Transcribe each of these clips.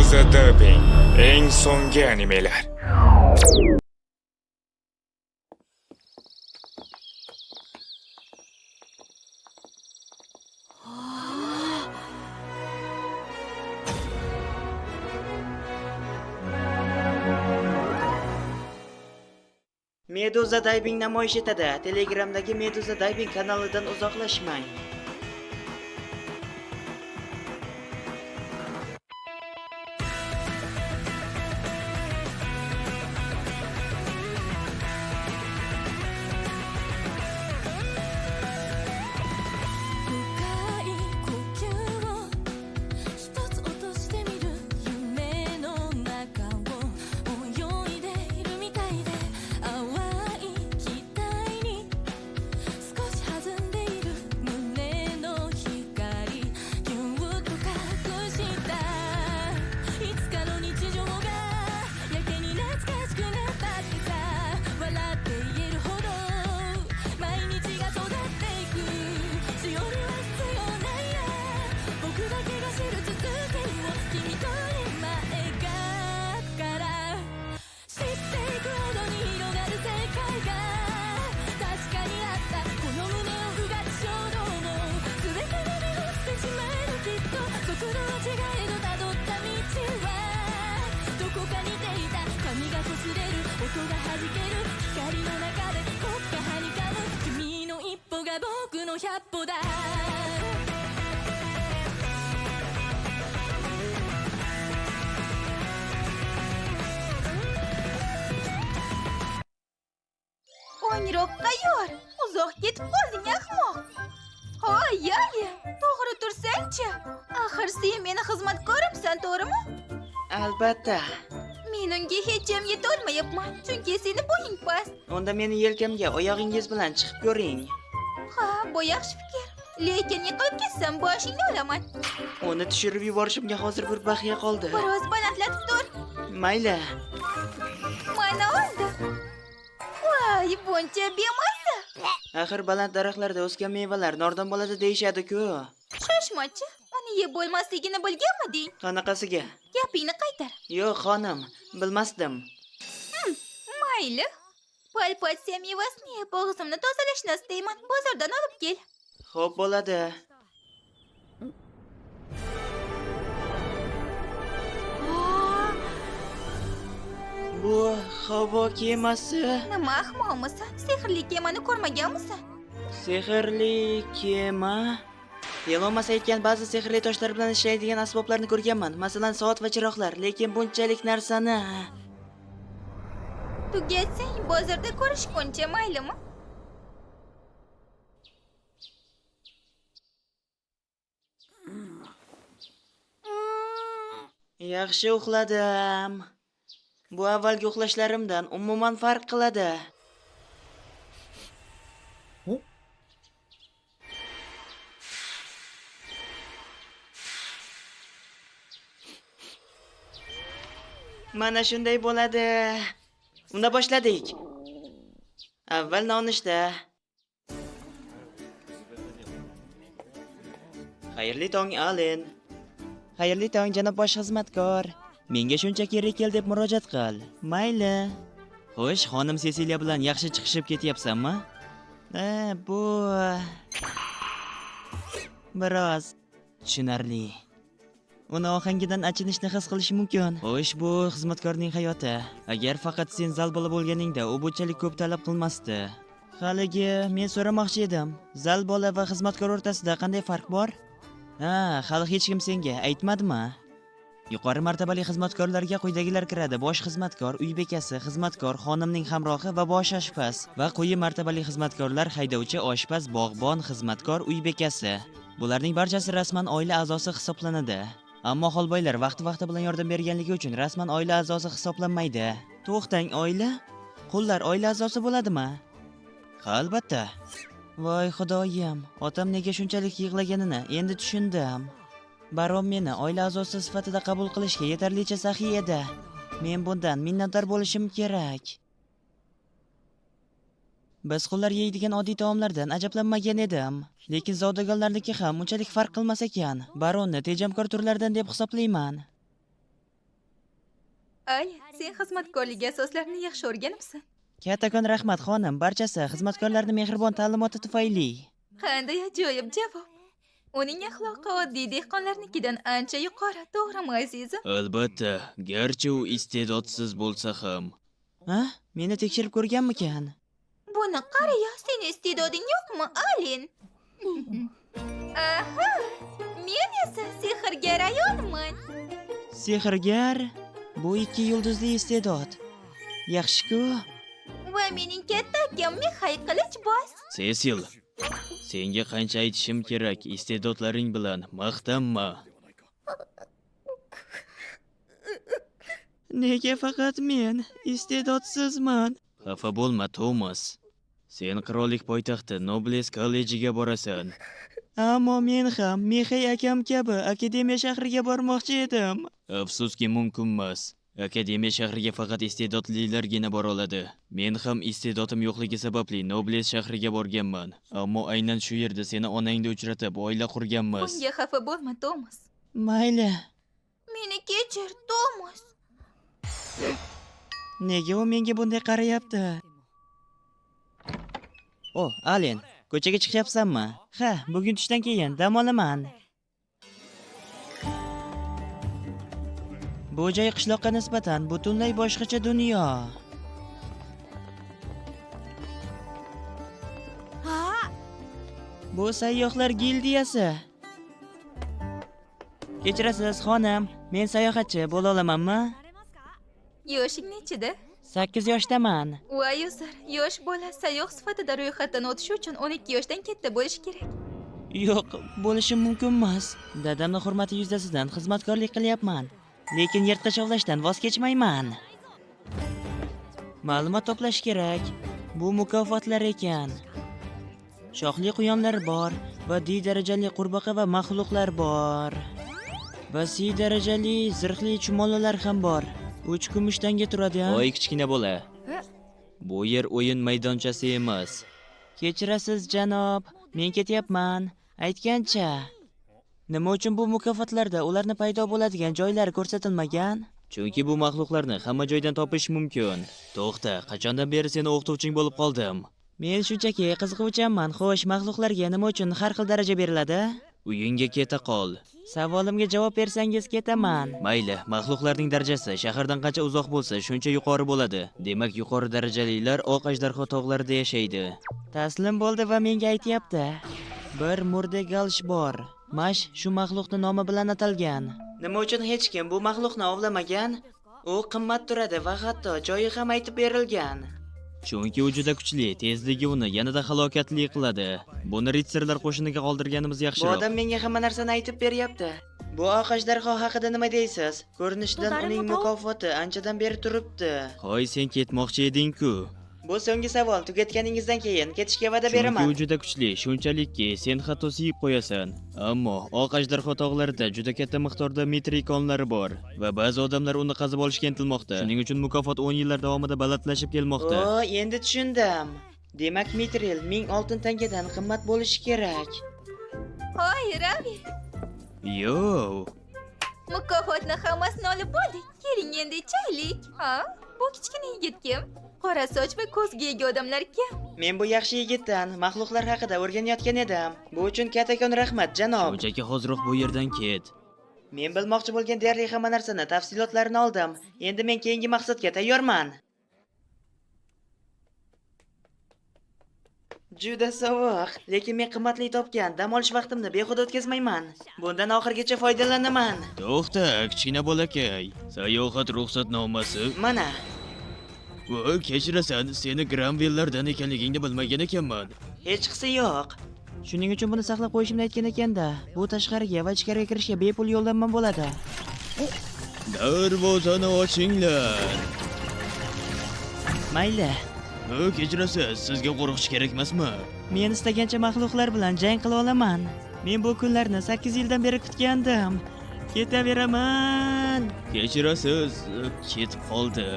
Meduza Dubbing eng so'nggi animelar. Meduza Diving namoyish etadi. Telegramdagi Meduza Diving kanalidan uzoqlashmang. O'yinroqqa yor. Uzoq ketib qolding, ahmoq. Hoy, to'g'ri tursang-chi. Axir sen meni xizmatkorimsan, to'g'rimi? Albatta. Men unga hech ham yetolmayapman, chunki seni bo'ying past. Unda meni yelkamga oyog'ingiz bilan chiqib ko'ring. Ha, bu yaxshi fikr. Lekin yiqilib ketsam boshingni olaman. Uni tushirib yuborishimga hozir bir baqiya qoldi. Biroz balandlatib tur. Mayli. Mana oldi. Voy, buncha bemaza. Axir baland daraxtlarda o'sgan mevalar nordon bo'ladi deyishadi-ku. Shoshmachi. Uni yeb bo'lmasligini bilganmiding? Qanaqasiga? Gapingni qaytar. Yo'q, xonim, bilmasdim. Mayli. Palpatsiya mevasini yeb og'zimni tozalashni istayman. Bozordan olib kel. Xo'p bo'ladi. Bu havo kemasi. Nima ahmoqmisan? Sehrli kemani ko'rmaganmisan? Sehrli kema. Yalomasa aytgan ba'zi sehrli toshlar bilan ishlaydigan asboblarni ko'rganman. Masalan, soat va chiroqlar, lekin bunchalik narsani Tugatsang bozorda ko'rishguncha, maylimi? Yaxshi uxladim. Bu avvalgi uxlashlarimdan umuman farq qiladi. Mana shunday bo'ladi. Unda boshladik. Avval nonushta. Xayrli tong, Alen. Xayrli tong, janob bosh xizmatkor. Menga shunchaki Rekel deb murojaat qil. Mayli. Xo'sh, xonim Cecilia bilan yaxshi chiqishib ketyapsanmi? Bu biroz tushunarli. Uni ohangidan achinishni his qilish mumkin. Xo'sh, bu xizmatkorning hayoti. Agar faqat sen zal bola bo'lganingda, u bunchalik ko'p talab qilmasdi. Haligi men so'ramoqchi edim. Zal bola va xizmatkor o'rtasida qanday farq bor? Hali hech kim senga aytmadimi? Yuqori martabali xizmatkorlarga quyidagilar kiradi: bosh xizmatkor, uy bekasi, xizmatkor, xonimning hamrohi va bosh oshpaz. Va quyi martabali xizmatkorlar haydovchi, oshpaz, bog'bon, xizmatkor, uy bekasi. Bularning barchasi rasman oila a'zosi hisoblanadi. Ammo holboylar vaqti-vaqti bilan yordam berganligi uchun rasman oila a'zosi hisoblanmaydi. To'xtang, oila? Qullar oila a'zosi bo'ladimi? Ha, albatta. Voy xudoyim, otam nega shunchalik yig'laganini endi tushundim. Barom meni oila a'zosi sifatida qabul qilishga yetarlicha saxiy edi. Men bundan minnatdor bo'lishim kerak. Biz qullar yeydigan oddiy taomlardan ajablanmagan edim. Lekin zodagonlarniki ham unchalik farq qilmas ekan. Baronni tejamkor turlardan deb hisoblayman. Ay, sen xizmatkorlik asoslarini yaxshi o'rganibsan. Kattakon rahmat xonim, barchasi xizmatkorlarning mehribon ta'limoti tufayli. Qanday ajoyib javob. Uning axloqi oddiy dehqonlarnikidan ancha yuqori, to'g'rimi azizim? Albatta, garchi u iste'dodsiz bo'lsa ham. Ha? Meni tekshirib ko'rganmikan? Buni qara-ya, sening iste'doding yo'qmi, Alin? Aha! Men esa sehrgar ayolman. Sehrgar? Bu 2 yulduzli iste'dod. Yaxshi-ku. Va mening katta akam Mixay Qilichboz. Sesil, senga qancha aytishim kerak, iste'dodlaring bilan maqtanma. Nega faqat men iste'dodsizman? Xafa bo'lma, Tomas. Sen qirollik poytaxti Nobles kollejiga borasan. Ammo men ham Mixay akam kabi akademiya shahriga bormoqchi edim. Afsuski mumkin emas. Akademiya shahriga faqat iste'dodlilargina bora oladi. Men ham iste'dodim yo'qligi sababli Nobles shahriga borganman. Ammo aynan shu yerda seni onangni uchratib, oila qurganmiz. Bunga xafa bo'lma, Tomas. Mayli. Meni kechir, Tomas. Nega u menga bunday qarayapti? O, Alin, ko'chaga chiqyapsanmi? Ha, bugun tushdan keyin dam olaman. Bu joy qishloqqa nisbatan butunlay boshqacha dunyo. Bu sayyohlar gildiyasi. Kechirasiz, xonim. Men sayohatchi bo'la olamanmi? Yoshing nechida? 8 yoshdaman. Voy uzr, yosh bola sayyoh sifatida ro'yxatdan o'tish uchun 12 yoshdan katta bo'lishi kerak. Yo'q, bo'lishi mumkin emas. Dadamning hurmati yuzasidan xizmatkorlik qilyapman. Lekin yirtqich ovlashdan voz kechmayman. Ma'lumot to'plash kerak. Bu mukofotlar ekan. Shoxli quyonlar bor va D darajali qurbaqa va maxluqlar bor. Va C darajali zirhli chumolilar ham bor. 3 kumushtanga turadi. Voy kichkina bola. Bu yer o'yin maydonchasi emas. Kechirasiz janob, men ketyapman. Aytgancha. Nima uchun bu mukofotlarda ularni paydo bo'ladigan joylar ko'rsatilmagan? Chunki bu maxluqlarni hamma joydan topish mumkin. To'xta, qachondan beri seni o'qituvching bo'lib qoldim? Men shunchaki qiziquvchanman. Xo'sh, maxluqlarga nima uchun har xil daraja beriladi? Uyingga keta qol. Savolimga javob bersangiz ketaman. Mayli, maxluqlarning darajasi shahardan qancha uzoq bo'lsa, shuncha yuqori bo'ladi. Demak, yuqori darajalilar oq ajdarho tog'larida yashaydi. Taslim bo'ldi va menga aytyapti. Bir murdegalsh bor. Mash shu maxluqning nomi bilan atalgan. Nima uchun hech kim bu maxluqni ovlamagan? U qimmat turadi va hatto joyi ham aytib berilgan. Chunki u juda kuchli, tezligi uni yanada halokatli qiladi. Buni ritsarlar qo'shiniga qoldirganimiz Bu yaxshiroq. odam menga hamma narsani aytib beryapti. Bu oq ajdarho haqida nima deysiz? Ko'rinishdan uning mukofoti anchadan beri turibdi. Hoy, sen ketmoqchi eding-ku. Bu so'nggi savol. Tugatganingizdan keyin ketishga va'da Chunki beraman. u juda kuchli, shunchalikki sen hatto siyib qo'yasan. Ammo oq ajdarho tog'larida juda katta miqdorda metrikonlari bor va ba'zi odamlar uni qazib olishga intilmoqda. Shuning uchun mukofot 10 yillar davomida balandlashib kelmoqda. O, endi tushundim. Demak, mitril 1000 oltin tangadan qimmat bo'lishi kerak. Hoy, Ravi. Yo, Mukofotni hammasini olib bo'ldik. Keling endi ichaylik. Ha? Bu kichkina yigit kim? Qora soch va ko'zga ega odamlar kim? Men bu yaxshi yigitdan maxluqlar haqida o'rganayotgan edim. Bu uchun kattakon rahmat, janob. shunchaki hozirroq bu yerdan ket. Men bilmoqchi bo'lgan deyarli hamma narsani, tafsilotlarini oldim. Endi men keyingi maqsadga tayyorman. Juda sovuq, lekin men qimmatli topgan dam olish vaqtimni behuda o'tkazmayman. Bundan oxirgacha foydalanaman. To'xta, kichkina bolakay. Sayohat ruxsatnomasi. Mana, Voy, kechirasan, seni Granvillardan ekanligingni bilmagan ekanman. hech qisi yo'q. Shuning uchun buni saqlab qo'yishimni aytgan ekanda. Bu tashqariga va ichkariga kirishga bepul yo'llanma bo'ladi. Darvozani ochinglar. Mayli. Kechirasiz, sizga qo'rqish kerak emasmi? Men istagancha maxluqlar bilan jang qila olaman. Men bu kunlarni 8 yildan beri kutgandim. Ketaveraman. Kechirasiz, ketib qoldi.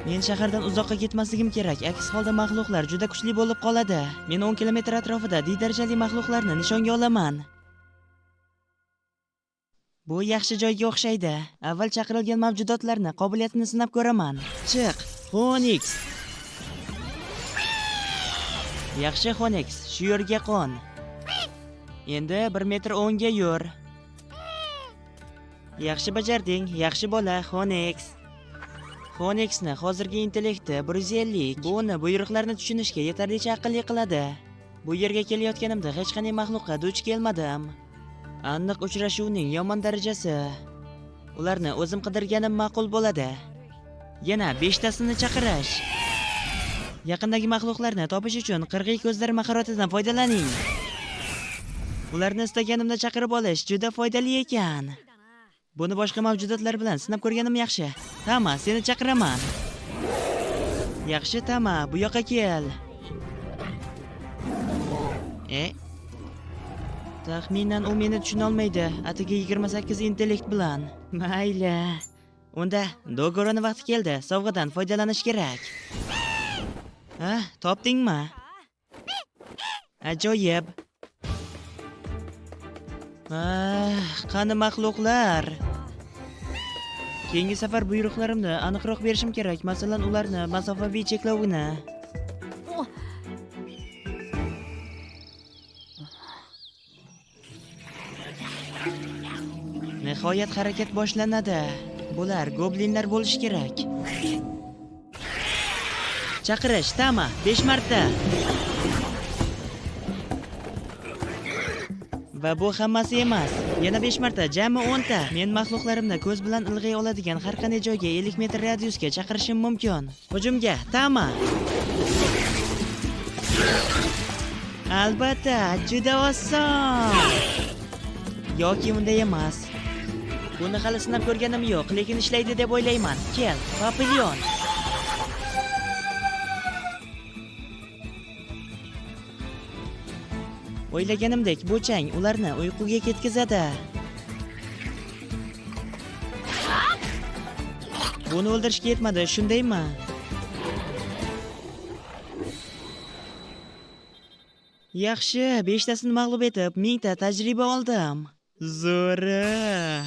Men shahardan uzoqqa ketmasligim kerak. Aks holda maxluqlar juda kuchli bo'lib qoladi. Men 10 kilometr atrofida D darajali maxluqlarni nishonga olaman. Bu yaxshi joyga o'xshaydi. Avval chaqirilgan mavjudotlarni qobiliyatini sinab ko'raman. Chiq, Xonix. Yaxshi Xonix, shu yerga qo'n. Endi 1 metr o'ngga yur. Yaxshi bajarding, yaxshi bola, Xonix. Xonixni hozirgi intellekti 150. Bu uni buyruqlarni tushunishga yetarlicha aqlli qiladi. Bu yerga kelayotganimda hech qanday maxluqqa duch kelmadim. Aniq uchrashuvning yomon darajasi. Ularni o'zim qidirganim ma'qul bo'ladi. Yana 5 tasini chaqirish. Yaqindagi maxluqlarni topish uchun qirg'iy ko'zlar mahoratidan foydalaning. Ularni istaganimda chaqirib olish juda foydali ekan. Buni boshqa mavjudotlar bilan sinab ko'rganim yaxshi. Tama, seni chaqiraman. Yaxshi Tama, bu yoqqa kel. Taxminan u meni tushuna olmaydi. Atigi 28 intellekt bilan. Mayli. Unda do'g'roni vaqti keldi. Sovg'adan foydalanish kerak. Ha, topdingmi? Ajoyib. Qani maxluqlar? Keyingi safar buyruqlarimni aniqroq berishim kerak. Masalan, ularni masofaviy cheklovini. Nihoyat harakat boshlanadi. Bular goblinlar bo'lishi kerak. Chaqirish, Tama, 5 marta. Va bu hammasi emas. Yana 5 marta, jami 10 ta. Men maxluqlarimni ko'z bilan ilg'ay oladigan har qanday joyga 50 metr radiusga chaqirishim mumkin. Hujumga, Tama. Albatta, juda oson. Yoki unday emas. Buni hali sinab ko'rganim yo'q, lekin ishlaydi deb o'ylayman. Kel, Papillon. O'ylaganimdek, bu chang ularni uyquga ketkazadi. Buni o'ldirishga yetmadi, shundaymi? Yaxshi, 5 tasini mag'lub etib, 1000 ta tajriba oldim. Zo'ra.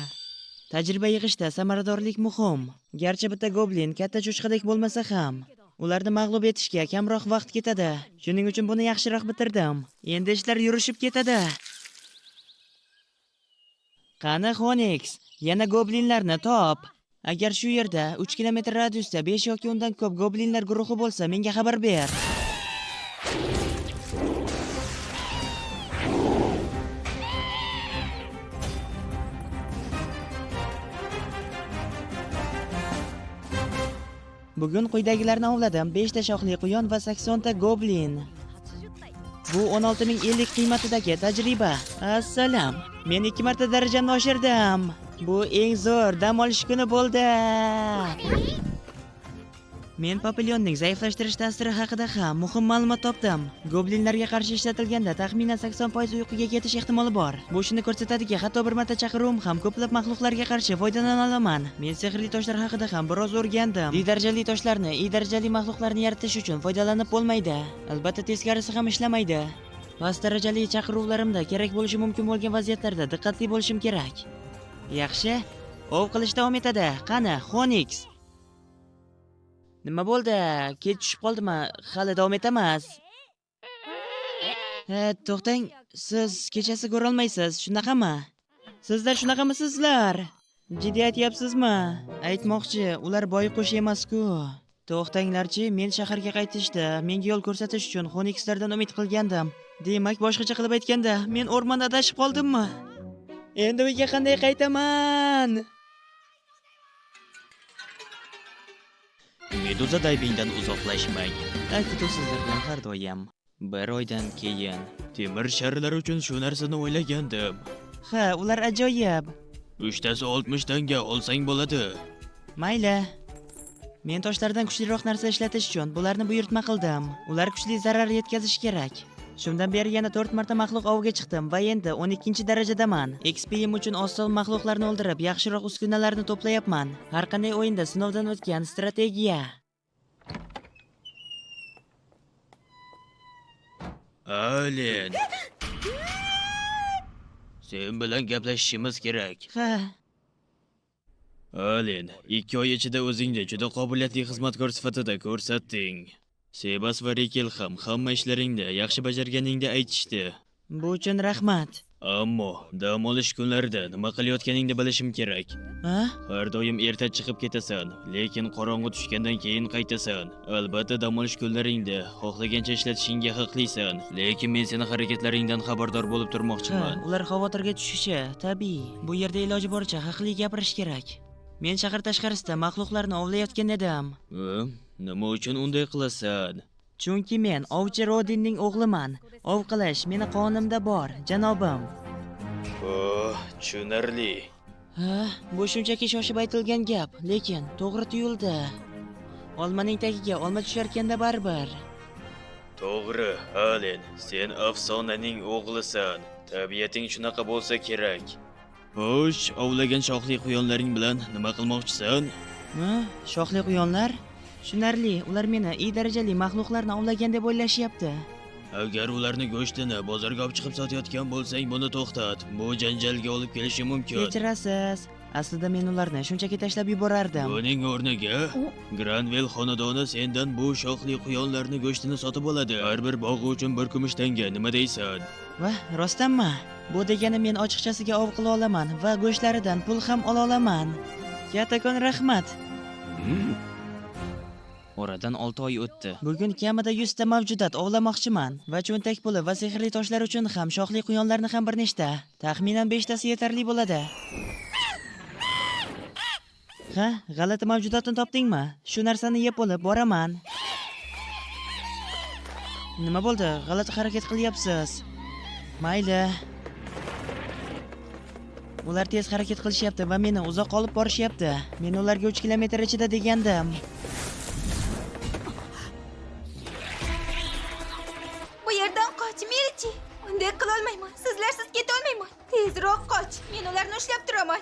Tajriba yig'ishda samaradorlik muhim. Garchi bitta goblin katta cho'chqadek bo'lmasa ham, ularni mag'lub etishga kamroq vaqt ketadi. Shuning uchun buni yaxshiroq bitirdim. Endi ishlar yurishib ketadi. Qani Xonix, yana goblinlarni top. Agar shu yerda 3 kilometr radiusda 5 yoki undan ko'p goblinlar guruhi bo'lsa, menga xabar ber. Bugun quyidagilarni ovladim. 5 ta shoxli quyon va 80 ta goblin. Bu 16050 qiymatidagi tajriba. Assalom. Men 2 marta darajamni oshirdim. Bu eng zo'r dam olish kuni bo'ldi. Men Papillonning zaiflashtirish ta'siri haqida ham muhim ma'lumot topdim. Goblinlarga qarshi ishlatilganda taxminan 80% uyquga ketish ehtimoli bor. Bu shuni ko'rsatadiki, hatto bir marta chaqiruvim ham ko'plab maxluqlarga qarshi foydalana olaman. Men sehrli toshlar haqida ham biroz o'rgandim. D darajali toshlarni I darajali maxluqlarni yaratish uchun foydalanib bo'lmaydi. Albatta teskarisi ham ishlamaydi. Past darajali chaqiruvlarimda kerak bo'lishi mumkin bo'lgan vaziyatlarda diqqatli bo'lishim kerak. Yaxshi, ov qilish davom etadi. Qani, Xonix. Nima bo'ldi? Kech tushib qoldimi? Hali davom etamiz. To'xtang, siz kechasi ko'ra olmaysiz, shunaqami? Sizlar shunaqamisizlar? Jiddiy aytyapsizmi? Aytmoqchi, ular boyqush emas-ku. To'xtanglarchi, men shaharga qaytishda menga yo'l ko'rsatish uchun Xonixlardan umid qilgandim. Demak, boshqacha qilib aytganda, men o'rmonda adashib qoldimmi? Endi uyga qanday qaytaman? Meduza daybingdan uzoqlashmang. Aytuvsizlar bilan har doim. 1 oydan keyin temir sharlar uchun shu narsani o'ylagandim. Ha, ular ajoyib. 3 tasi 60 tanga olsang bo'ladi. Mayli. Men toshlardan kuchliroq narsa ishlatish uchun bularni buyurtma qildim. Ular kuchli zarar yetkazishi kerak. Shundan beri yana 4 marta maxluq oviga chiqdim va endi 12-darajadaman. XP'im uchun oson maxluqlarni o'ldirib, yaxshiroq uskunalarni to'playapman. Har qanday o'yinda sinovdan o'tgan strategiya. Alien. Sen bilan gaplashishimiz kerak. Ha, Alin, 2 oy ichida o'zingni juda qobiliyatli xizmatkor sifatida ko'rsatding. Sebas va Rikel ham hamma ishlaringni yaxshi bajarganingda aytishdi. bu uchun rahmat. Ammo dam olish kunlarida nima qilayotganingni bilishim kerak. Ha? Har doim erta chiqib ketasan, lekin qorong'u tushgandan keyin qaytasan. Albatta dam olish kunlaringda xohlagancha ishlatishingga haqlisan, lekin men seni harakatlaringdan xabardor bo'lib Ha, turmoqchiman. ular xavotirga tushishi tabiiy. Bu yerda iloji boricha haqli gapirish kerak. Men shahar tashqarisida maxluqlarni ovlayotgan edim. Nima uchun unday qilasan? Chunki men ovchi Rodinning o'g'liman. Ov qilish meni qonimda bor, janobim. Oh, tushunarli. Ha, bu shunchaki shoshib aytilgan gap, lekin to'g'ri tuyuldi. Olmaning tagiga olma tusharkanda baribir. To'g'ri, Alin, sen afsonaning o'g'lisan. Tabiating shunaqa bo'lsa kerak. Xo'sh, ovlagan shoxli quyonlaring bilan nima qilmoqchisan? Ha, shoxli quyonlar? Tushunarli, ular meni darajali maxluqlarni ovlagan deb o'ylashyapti. Agar ularni go'shtini bozorga olib chiqib sotayotgan bo'lsang, buni to'xtat. Bu janjalga olib kelishi mumkin. Kechirasiz. Aslida men ularni shunchaki tashlab yuborardim. Buning o'rniga Granvel xonadoni sendan bu shoxli quyonlarni go'shtini sotib oladi. Har bir bog'i uchun 1 kumush tanga. Nima deysan? Va, rostdanmi? Bu degani men ochiqchasiga ov qila olaman va go'shtlaridan pul ham ola olaman. Kattakon rahmat. Oradan 6 oy o'tdi. Bugun kamida 100 ta mavjudot ovlamoqchiman va cho'ntak puli va sehrli toshlar uchun ham shoxli quyonlarni ham bir nechta. Taxminan 5 tasi yetarli bo'ladi. Ha, g'alati mavjudotni topdingmi? Shu narsani yeb olib boraman. Nima bo'ldi? G'alati harakat qilyapsiz. Mayli. Ular tez harakat qilishyapti va meni uzoq olib borishyapti. Men ularga 3 kilometr ichida degandim. Bu yerdan qoch, Milchi. Unday qila olmayman. Sizlarsiz keta olmayman. Tezroq qoch. Men ularni ushlab turaman.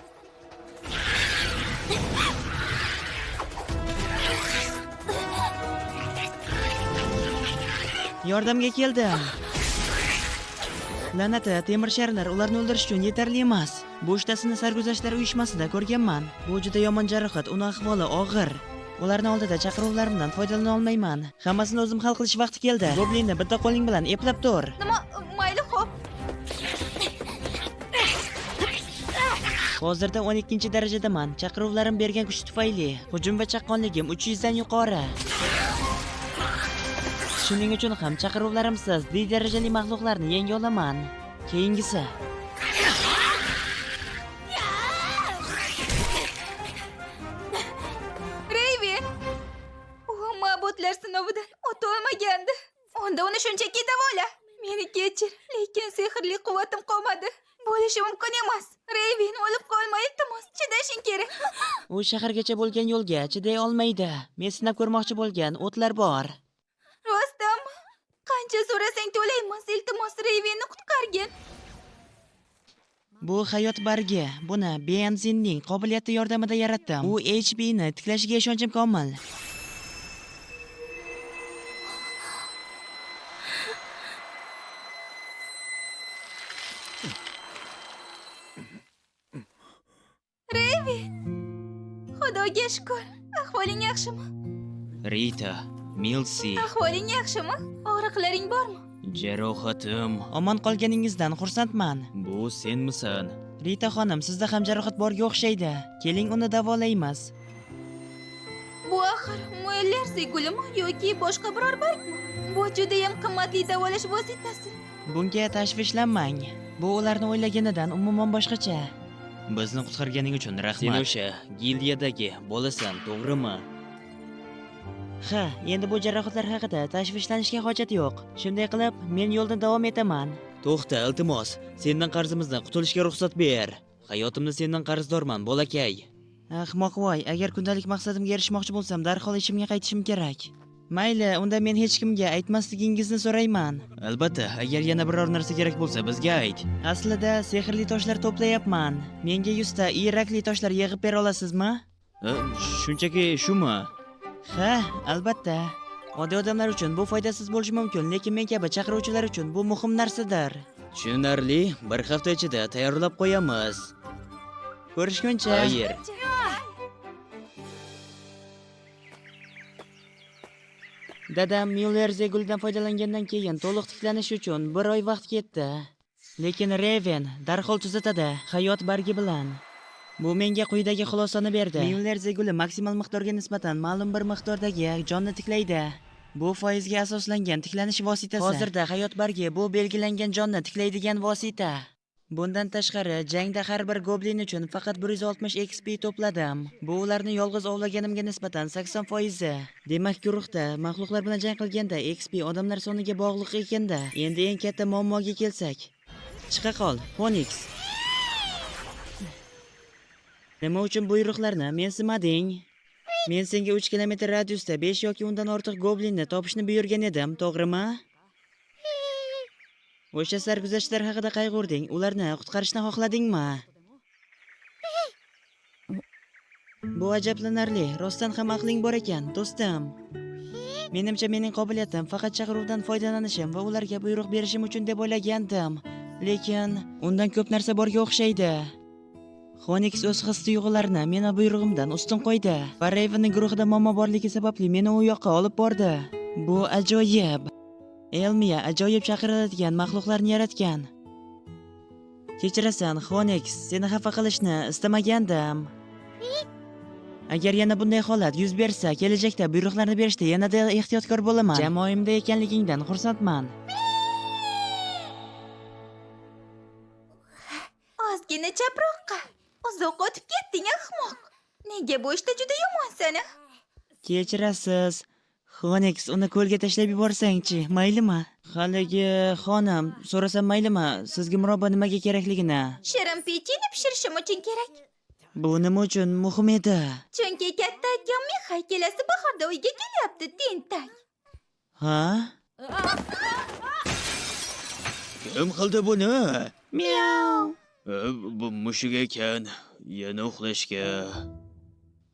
Yordamga keldim. La'nati, temir sharlar ularni o'ldirish uchun yetarli emas. Bu ishtasini sarguzashtlar uyushmasida ko'rganman. Bu juda yomon jarohat, uni ahvoli og'ir. Ularni oldida chaqiruvlarimdan foydalana olmayman. Hammasini o'zim hal qilish vaqti keldi. Goblinni bitta qo'ling bilan eplab tur. Nima? Mayli, xo'p. Hozirda 12-darajadaman. Chaqiruvlarim bergan kuch tufayli hujum va chaqqonligim 300 dan yuqori. Shuning uchun ham chaqiruvlarimsiz darajali maxluqlarni yenga olaman. Keyingisi. Raven. U ma'budlar sinovidan o'ta olmagandi. Unda uni shunchaki davola. Meni kechir, lekin sehrli quvvatim qolmadi. Bo'lishi mumkin emas. Raven o'lib qolma, iltimos, chidashing kerak. U shahargacha bo'lgan yo'lga chiday olmaydi. Men sinab ko'rmoqchi bo'lgan o'tlar bor. Rostdanmi? Qancha so'rasang to'laymiz, iltimos Ravenni qutqargin. Bu hayot bargi. Buni benzinning qobiliyati yordamida yaratdim. U HP ni tiklashiga ishonchim komil. Raven. Xudoga shukr. Ahvoling yaxshimi? Rita, Milsi, Ahvoling yaxshimi? Og'riqlaring bormi? jarohatim. Omon qolganingizdan xursandman. Bu senmisan? Rita xonim, sizda ham jarohat borga o'xshaydi. Keling, uni davolaymiz. Bu axir Muellersi gulimi yoki boshqa biror bargmi? Bu juda ham qimmatli davolash vositasi. Bunga tashvishlanmang. Bu ularni o'ylaganidan umuman boshqacha. Bizni qutqarganing uchun rahmat. Sen o'sha gildiyadagi bolasan, to'g'rimi? Ha, endi bu jarohatlar haqida tashvishlanishga hojat yo'q. Shunday qilib, men yo'lda davom etaman. To'xta, iltimos. Sendan qarzimizdan qutulishga ruxsat ber. Hayotimda sendan qarzdorman, bolakay. Ahmoqvoy, agar kundalik maqsadimga erishmoqchi bo'lsam, darhol ishimga qaytishim kerak. Mayli, unda men hech kimga aytmasligingizni so'rayman. Albatta, agar yana biror narsa kerak bo'lsa, bizga ayt. Aslida sehrli toshlar to'playapman. Menga 100 ta irakli toshlar yig'ib bera olasizmi? Shunchaki shumi? Ha, albatta. Oddiy odamlar uchun bu foydasiz bo'lishi mumkin, lekin men kabi chaqiruvchilar uchun bu muhim narsadir. Tushunarli. Bir hafta ichida tayyorlab qo'yamiz. Ko'rishguncha. Xayr. Dadam Miller Zeguldan foydalangandan keyin to'liq tiklanish uchun 1 oy vaqt ketdi. Lekin Raven darhol tuzatadi, hayot bargi bilan. Bu menga quyidagi xulosani berdi. Miller Zeguli maksimal miqdorga nisbatan ma'lum bir miqdordagi jonni tiklaydi. Bu foizga asoslangan tiklanish vositasi. Hozirda hayot bargi bu belgilangan jonni tiklaydigan vosita. Bundan tashqari, jangda har bir goblin uchun faqat 160 XP to'pladim. Bu ularni yolg'iz ovlaganimga nisbatan 80%. Demak, guruhda maxluqlar bilan jang qilganda XP odamlar soniga bog'liq ekanda. Endi eng katta muammoga kelsak. Chiqa qol, Phoenix. Nima uchun buyruqlarni mensimading? Men senga 3 kilometr radiusda 5 yoki undan ortiq goblinni topishni buyurgan edim, to'g'rimi? O'sha sarguzashtlar haqida qayg'urding, ularni qutqarishni xohladingmi? Bu ajablanarli, rostdan ham aqling bor ekan, do'stim. Menimcha mening qobiliyatim faqat chaqiruvdan foydalanishim va ularga buyruq berishim uchun deb o'ylagandim. Lekin undan ko'p narsa borga o'xshaydi. Phoenix o'z his-tuyg'ularini meni buyrug'imdan ustun qo'ydi va Ravenning guruhida muammo borligi sababli meni u yoqqa olib bordi. Bu ajoyib. Elmiya ajoyib chaqiriladigan maxluqlarni yaratgan. Kechirasan, Phoenix, seni xafa qilishni istamagandim. Agar yana bunday holat yuz bersa, kelajakda buyruqlarni berishda yanada ehtiyotkor bo'laman. Jamoamda ekanligingdan xursandman. Ozgina chaproqqa. Uzoq o'tib ketding, ahmoq. Nega bu ishda juda yomonsan? Kechirasiz. Phoenix, uni ko'lga tashlab yuborsang-chi, maylimi? Haligi xonim, so'rasam maylimi? Sizga murabbo nimaga kerakligini? Shirin pecheni pishirishim uchun kerak. Bu nima uchun muhim edi? Chunki katta akam Mixay kelasi bahorda uyga kelyapti, tentak. Ha? Kim qildi buni? Miau. Bu mushuk ekan. Yana uxlashga.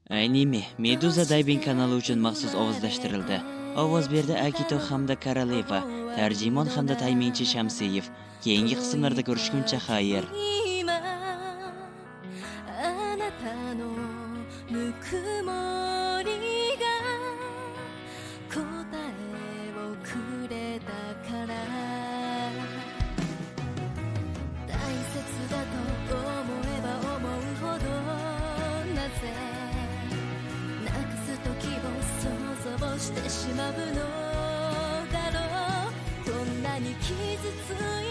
Anime Meduza Diving kanali uchun maxsus ovozlashtirildi. Ovoz berdi Akito hamda Karoleva, tarjimon hamda tayminchi Shamsiyev. Keyingi qismlarda ko'rishguncha xayr. 今あなたのぬくもりが答えをくれたから大切だと思えば思うほどなぜなくす時を想像してしまうのだろうこんなに傷つい